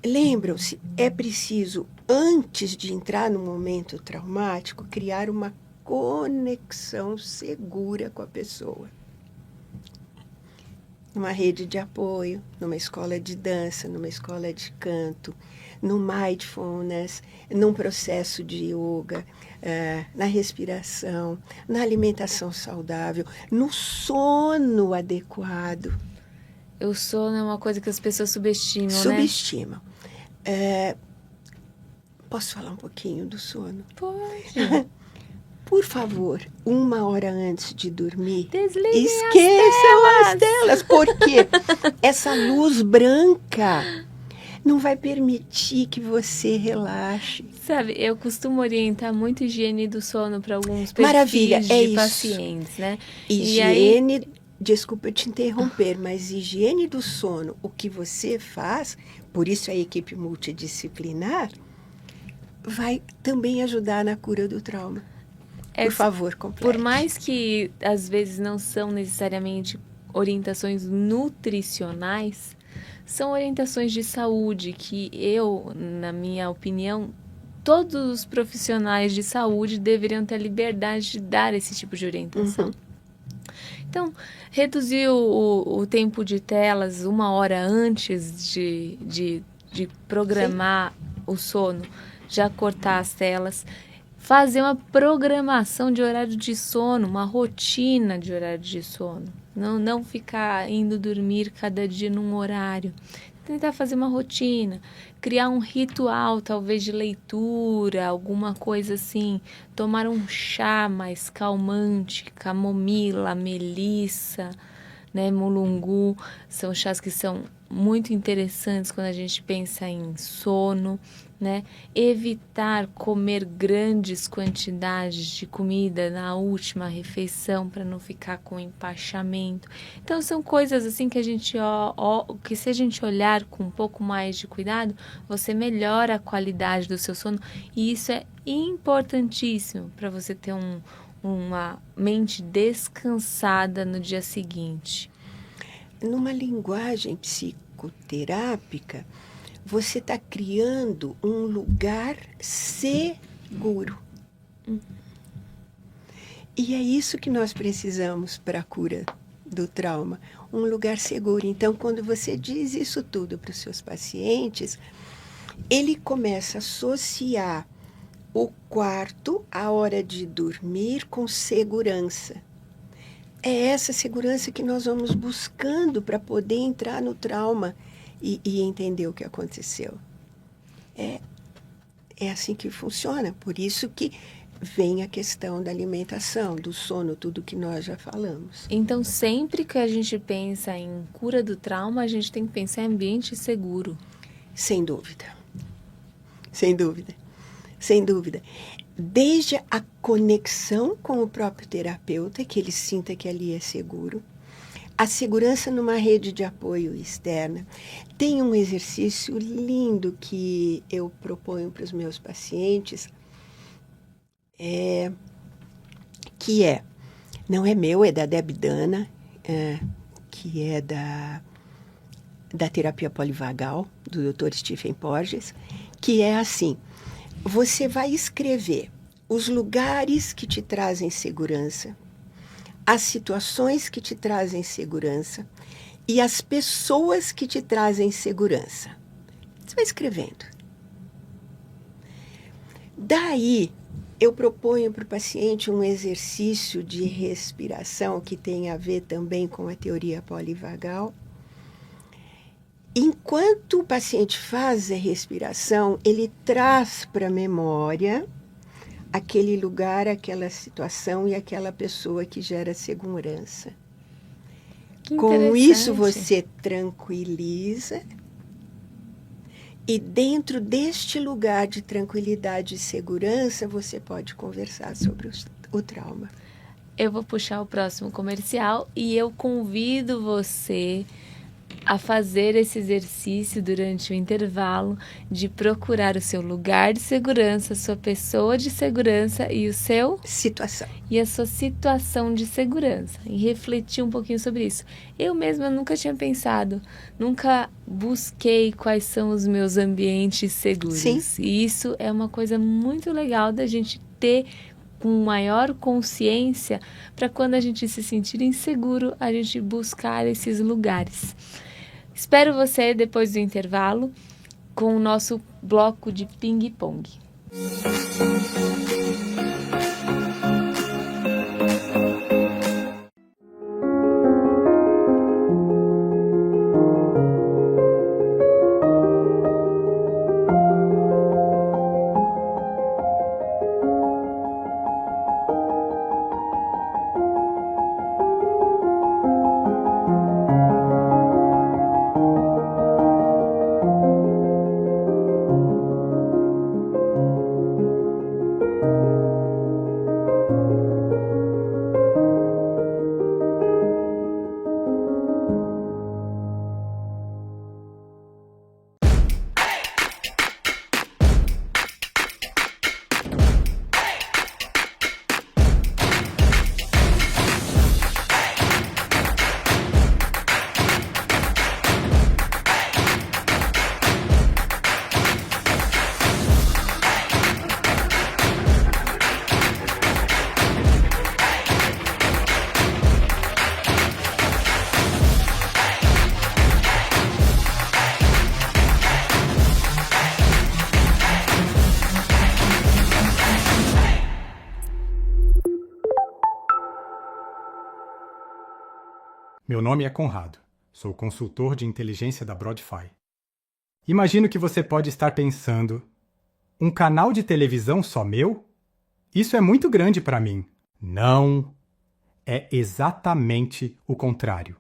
lembram-se, é preciso, antes de entrar no momento traumático, criar uma conexão segura com a pessoa. Numa rede de apoio, numa escola de dança, numa escola de canto, no mindfulness, num processo de yoga, na respiração, na alimentação saudável, no sono adequado. O sono é uma coisa que as pessoas subestimam, né? Subestimam. Posso falar um pouquinho do sono? Pode. Por favor, 1 hora antes de dormir, Desliguem esqueçam as as telas, porque essa luz branca não vai permitir que você relaxe. Sabe, eu costumo orientar muito higiene do sono para alguns Maravilha, perfis é de isso. pacientes, né? E aí, Higiene, desculpa te interromper, mas higiene do sono, o que você faz, por isso a equipe multidisciplinar, vai também ajudar na cura do trauma. Por favor, complete. Por mais que às vezes não são necessariamente orientações nutricionais, são orientações de saúde que eu, na minha opinião, todos os profissionais de saúde deveriam ter a liberdade de dar esse tipo de orientação. Então, reduzir o tempo de telas 1 hora antes de programar o sono, já cortar as telas, fazer uma programação de horário de sono, uma rotina de horário de sono. Não ficar indo dormir cada dia num horário. Tentar fazer uma rotina, criar um ritual, talvez de leitura, alguma coisa assim. Tomar um chá mais calmante, camomila, melissa, né, mulungu. São chás que são muito interessantes quando a gente pensa em sono, né? Evitar comer grandes quantidades de comida na última refeição para não ficar com empachamento. Então são coisas assim que a gente que se a gente olhar com um pouco mais de cuidado, você melhora a qualidade do seu sono, e isso é importantíssimo para você ter uma mente descansada no dia seguinte. Numa linguagem psicoterápica, você está criando um lugar seguro. E é isso que nós precisamos para a cura do trauma, um lugar seguro. Então, quando você diz isso tudo para os seus pacientes, ele começa a associar o quarto, a hora de dormir, com segurança. É essa segurança que nós vamos buscando para poder entrar no trauma e entender o que aconteceu. É assim que funciona. Por isso que vem a questão da alimentação, do sono, tudo que nós já falamos. Então, sempre que a gente pensa em cura do trauma, a gente tem que pensar em ambiente seguro. Sem dúvida. Sem dúvida. Sem dúvida. Desde a conexão com o próprio terapeuta, que ele sinta que ali é seguro, a segurança numa rede de apoio externa. Tem um exercício lindo que eu proponho para os meus pacientes, não é meu, é da Deb Dana, que é da terapia polivagal, do Dr. Stephen Porges, que é assim: você vai escrever os lugares que te trazem segurança, as situações que te trazem segurança e as pessoas que te trazem segurança. Você vai escrevendo. Daí, eu proponho para o paciente um exercício de respiração que tem a ver também com a teoria polivagal. Enquanto o paciente faz a respiração, ele traz para a memória aquele lugar, aquela situação e aquela pessoa que gera segurança. Com isso, você tranquiliza. E dentro deste lugar de tranquilidade e segurança, você pode conversar sobre o trauma. Eu vou puxar o próximo comercial e eu convido você a fazer esse exercício durante o intervalo de procurar o seu lugar de segurança, a sua pessoa de segurança e a sua situação de segurança, e refletir um pouquinho sobre isso. Eu mesma nunca tinha pensado, nunca busquei quais são os meus ambientes seguros. Sim. E isso é uma coisa muito legal da gente ter com maior consciência, para quando a gente se sentir inseguro, a gente buscar esses lugares. Espero você depois do intervalo com o nosso bloco de ping-pong. Meu nome é Conrado. Sou consultor de inteligência da Broadfi. Imagino que você pode estar pensando: um canal de televisão só meu? Isso é muito grande para mim. Não. É exatamente o contrário.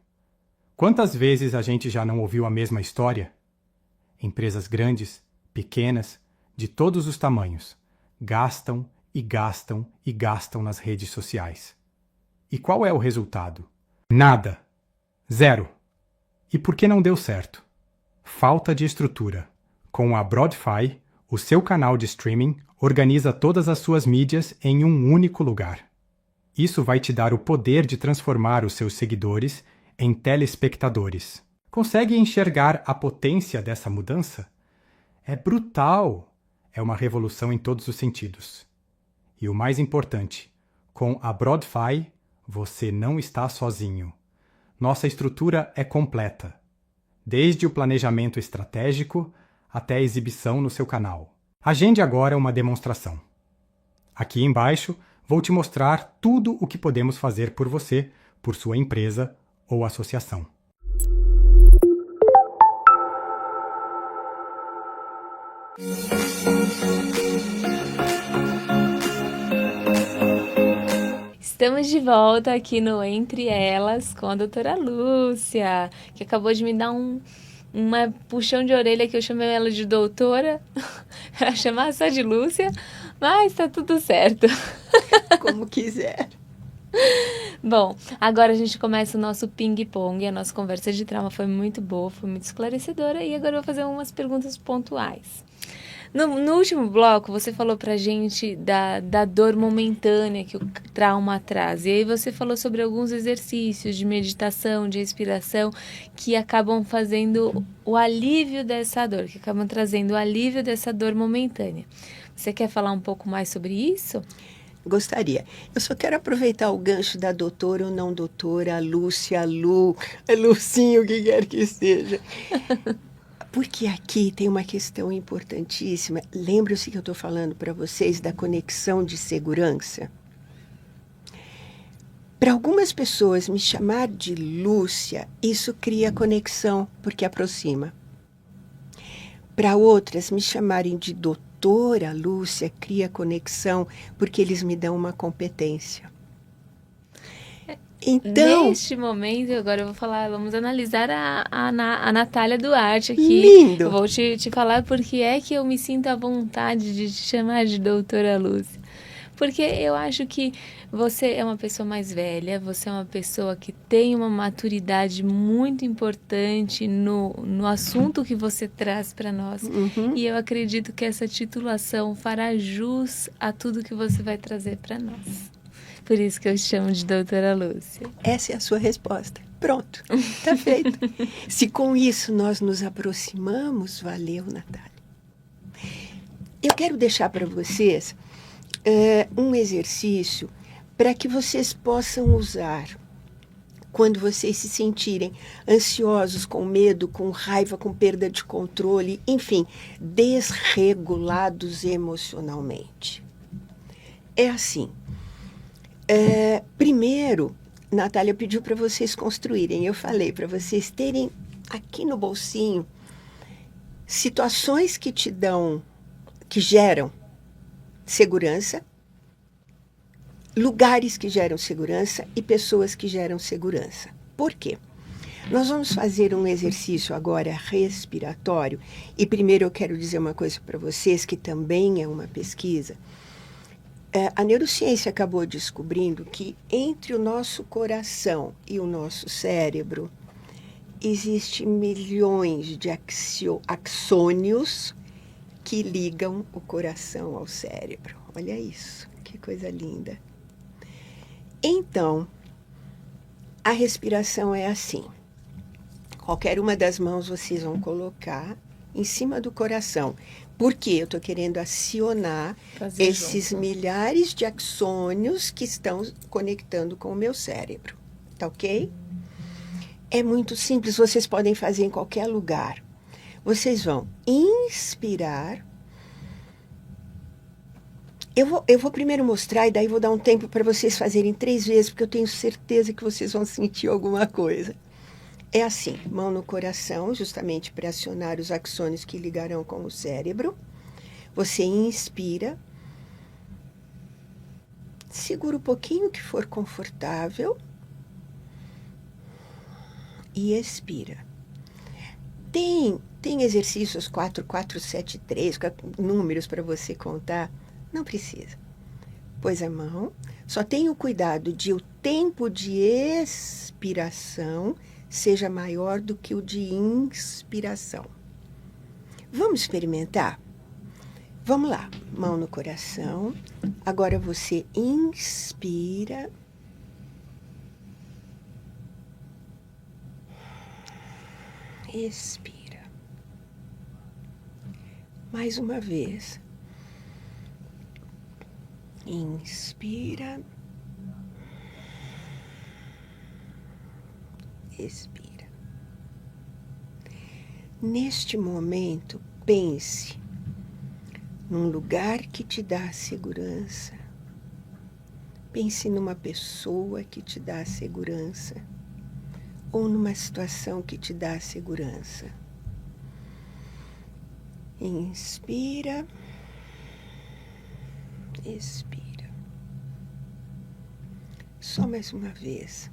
Quantas vezes a gente já não ouviu a mesma história? Empresas grandes, pequenas, de todos os tamanhos, gastam e gastam e gastam nas redes sociais. E qual é o resultado? Nada. Zero. E por que não deu certo? Falta de estrutura. Com a Broadfi, o seu canal de streaming organiza todas as suas mídias em um único lugar. Isso vai te dar o poder de transformar os seus seguidores em telespectadores. Consegue enxergar a potência dessa mudança? É brutal! É uma revolução em todos os sentidos. E o mais importante, com a Broadfi, você não está sozinho. Nossa estrutura é completa, desde o planejamento estratégico até a exibição no seu canal. Agende agora uma demonstração. Aqui embaixo, vou te mostrar tudo o que podemos fazer por você, por sua empresa ou associação. Estamos de volta aqui no Entre Elas com a doutora Lúcia, que acabou de me dar uma puxão de orelha que eu chamei ela de doutora, ela chamava só de Lúcia, mas tá tudo certo. Como quiser. Bom, agora a gente começa o nosso ping-pong, a nossa conversa de trauma foi muito boa, foi muito esclarecedora e agora eu vou fazer umas perguntas pontuais. No último bloco, você falou pra gente da dor momentânea que o trauma traz. E aí você falou sobre alguns exercícios de meditação, de respiração, que acabam fazendo o alívio dessa dor, que acabam trazendo o alívio dessa dor momentânea. Você quer falar um pouco mais sobre isso? Gostaria. Eu só quero aproveitar o gancho da doutora ou não doutora, Lúcia, Lu, Lucinho, o que quer que seja. Porque aqui tem uma questão importantíssima. Lembre-se que eu estou falando para vocês da conexão de segurança. Para algumas pessoas, me chamar de Lúcia, isso cria conexão, porque aproxima. Para outras, me chamarem de doutora Lúcia, cria conexão, porque eles me dão uma competência. Então, neste momento, agora eu vou falar, vamos analisar a Natália Duarte aqui. Lindo! Eu vou te falar porque é que eu me sinto à vontade de te chamar de doutora Lúcia. Porque eu acho que você é uma pessoa mais velha, você é uma pessoa que tem uma maturidade muito importante no assunto que você traz para nós. Uhum. E eu acredito que essa titulação fará jus a tudo que você vai trazer para nós. Por isso que eu chamo de doutora Lúcia. Essa é a sua resposta. Pronto, está feito. Se com isso nós nos aproximamos, valeu, Natália. Eu quero deixar para vocês um exercício para que vocês possam usar quando vocês se sentirem ansiosos, com medo, com raiva, com perda de controle, enfim, desregulados emocionalmente. É assim. Primeiro, Natália pediu para vocês construírem, eu falei para vocês terem aqui no bolsinho situações que geram segurança, lugares que geram segurança e pessoas que geram segurança. Por quê? Nós vamos fazer um exercício agora respiratório e primeiro eu quero dizer uma coisa para vocês que também é uma pesquisa. A neurociência acabou descobrindo que entre o nosso coração e o nosso cérebro existem milhões de axônios que ligam o coração ao cérebro. Olha isso, que coisa linda. Então, a respiração é assim. Qualquer uma das mãos vocês vão colocar em cima do coração. Porque eu estou querendo acionar esses milhares de axônios que estão conectando com o meu cérebro. Tá ok? É muito simples, vocês podem fazer em qualquer lugar. Vocês vão inspirar Eu vou primeiro mostrar e daí vou dar um tempo para vocês fazerem 3 vezes, porque eu tenho certeza que vocês vão sentir alguma coisa. É assim, mão no coração, justamente para acionar os axônios que ligarão com o cérebro. Você inspira, segura um pouquinho que for confortável e expira. Tem exercícios 4, 4, 7, 3, números para você contar? Não precisa. Pôs a mão, só tenha o cuidado de o tempo de expiração seja maior do que o de inspiração. Vamos experimentar? Vamos lá, mão no coração. Agora você inspira. Expira. Mais uma vez. Inspira. Expira. Neste momento, pense num lugar que te dá segurança. Pense numa pessoa que te dá segurança. Ou numa situação que te dá segurança. Inspira. Expira. Só mais uma vez.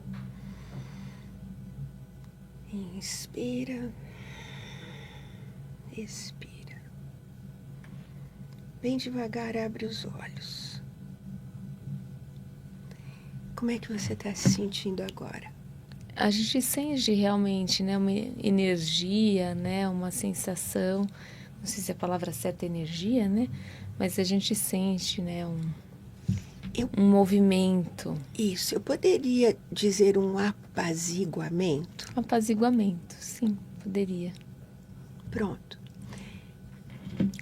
Inspira. Expira. Bem devagar, abre os olhos. Como é que você está se sentindo agora? A gente sente realmente, né, uma energia, né, uma sensação, não sei se a palavra certa é energia, né, mas a gente sente, né, um movimento. Isso, eu poderia dizer um apaziguamento? Apaziguamento, sim, poderia. Pronto.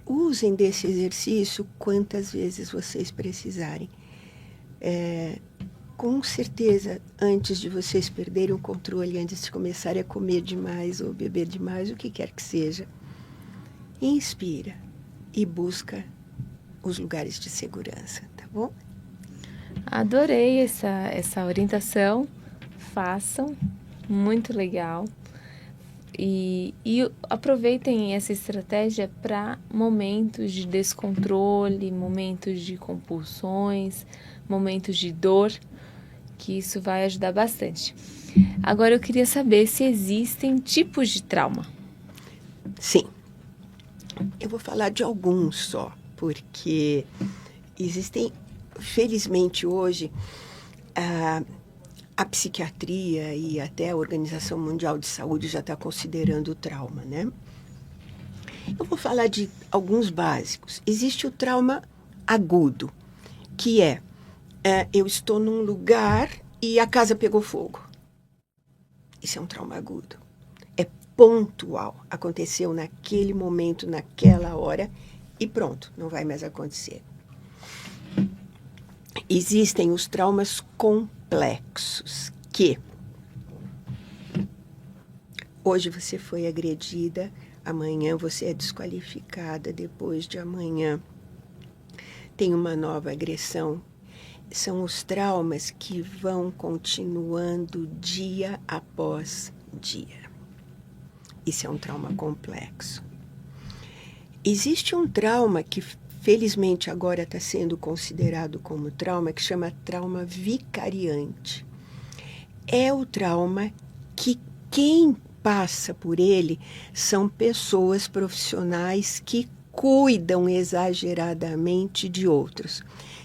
Usem desse exercício quantas vezes vocês precisarem. Com certeza, antes de vocês perderem o controle, antes de começarem a comer demais ou beber demais, o que quer que seja, inspira e busca os lugares de segurança, tá bom? Adorei essa orientação, façam, muito legal. E aproveitem essa estratégia para momentos de descontrole, momentos de compulsões, momentos de dor, que isso vai ajudar bastante. Agora eu queria saber se existem tipos de trauma. Sim. Eu vou falar de alguns só, porque existem, felizmente hoje, a psiquiatria e até a Organização Mundial de Saúde já está considerando o trauma, né? Eu vou falar de alguns básicos. Existe o trauma agudo, que eu estou num lugar e a casa pegou fogo. Isso é um trauma agudo. É pontual. Aconteceu naquele momento, naquela hora e pronto, não vai mais acontecer. Existem os traumas complexos, que hoje você foi agredida, amanhã você é desqualificada, depois de amanhã tem uma nova agressão. São os traumas que vão continuando dia após dia. Isso é um trauma complexo. Existe um trauma que, felizmente, agora está sendo considerado como trauma, que chama trauma vicariante. É o trauma que quem passa por ele são pessoas profissionais que cuidam exageradamente de outros.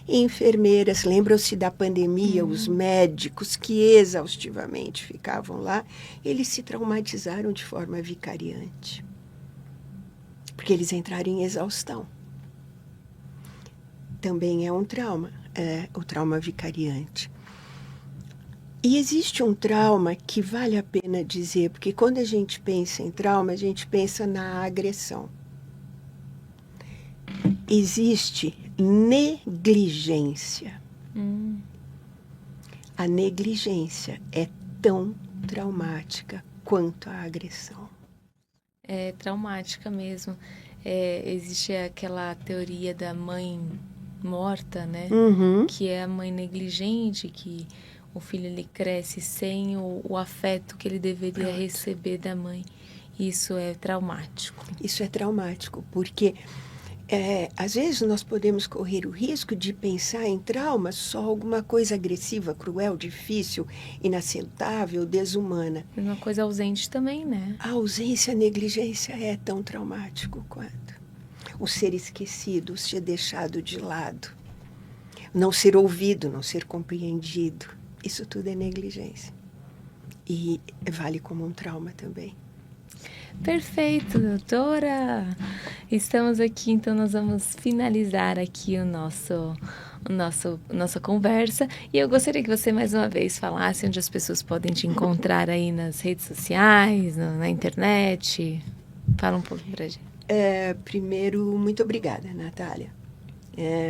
Enfermeiras, lembram-se da pandemia, os médicos que exaustivamente ficavam lá, eles se traumatizaram de forma vicariante, porque eles entraram em exaustão. Também é um trauma, o trauma vicariante. E existe um trauma que vale a pena dizer, porque quando a gente pensa em trauma, a gente pensa na agressão. Existe negligência. A negligência é tão traumática quanto a agressão. É traumática mesmo. Existe aquela teoria da mãe morta, né? Que é a mãe negligente, que o filho ele cresce sem o afeto que ele deveria receber da mãe. Isso é traumático. Isso é traumático, porque às vezes nós podemos correr o risco de pensar em trauma só alguma coisa agressiva, cruel, difícil, inaceitável, desumana. Uma coisa ausente também, né? A ausência, a negligência é tão traumático quanto. O ser esquecido, o ser deixado de lado, não ser ouvido, não ser compreendido. Isso tudo é negligência. E vale como um trauma também. Perfeito, doutora! Estamos aqui, então nós vamos finalizar aqui nossa conversa. E eu gostaria que você mais uma vez falasse onde as pessoas podem te encontrar aí nas redes sociais, na internet. Fala um pouco pra gente. Primeiro, muito obrigada, Natália.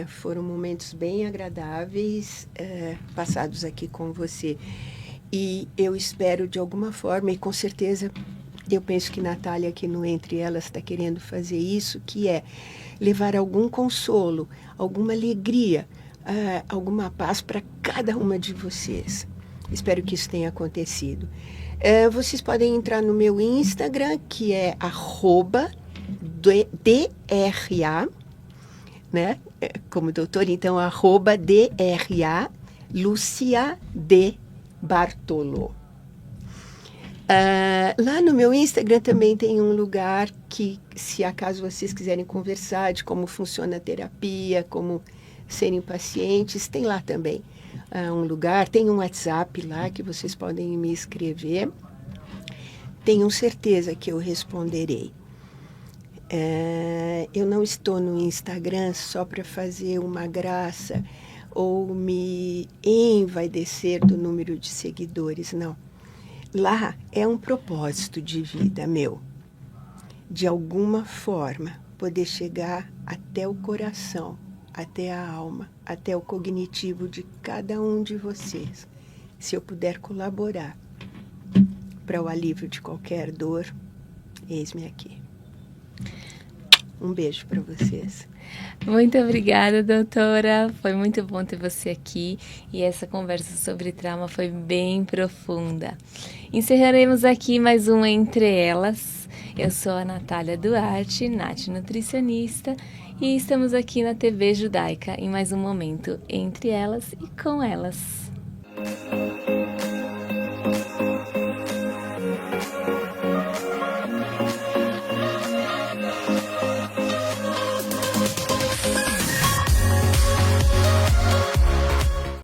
Foram momentos bem agradáveis passados aqui com você. E eu espero de alguma forma, e com certeza eu penso que Natália aqui no Entre Elas está querendo fazer isso, que é levar algum consolo, alguma alegria, alguma paz para cada uma de vocês. Espero que isso tenha acontecido. Vocês podem entrar no meu Instagram, que é @DRA, né? Como doutora, então, @DRA Lúcia de Bartolo. Lá no meu Instagram também tem um lugar que, se acaso vocês quiserem conversar de como funciona a terapia, como serem pacientes, tem lá também um lugar, tem um WhatsApp lá que vocês podem me escrever. Tenham certeza que eu responderei. Eu não estou no Instagram só para fazer uma graça ou me envaidecer do número de seguidores, não. Lá é um propósito de vida meu, de alguma forma, poder chegar até o coração, até a alma, até o cognitivo de cada um de vocês. Se eu puder colaborar para o alívio de qualquer dor, eis-me aqui. Um beijo para vocês. Muito obrigada, doutora. Foi muito bom ter você aqui e essa conversa sobre trauma foi bem profunda. Encerraremos aqui mais um Entre Elas. Eu sou a Natália Duarte, Nath Nutricionista, e estamos aqui na TV Judaica em mais um momento Entre Elas e com Elas.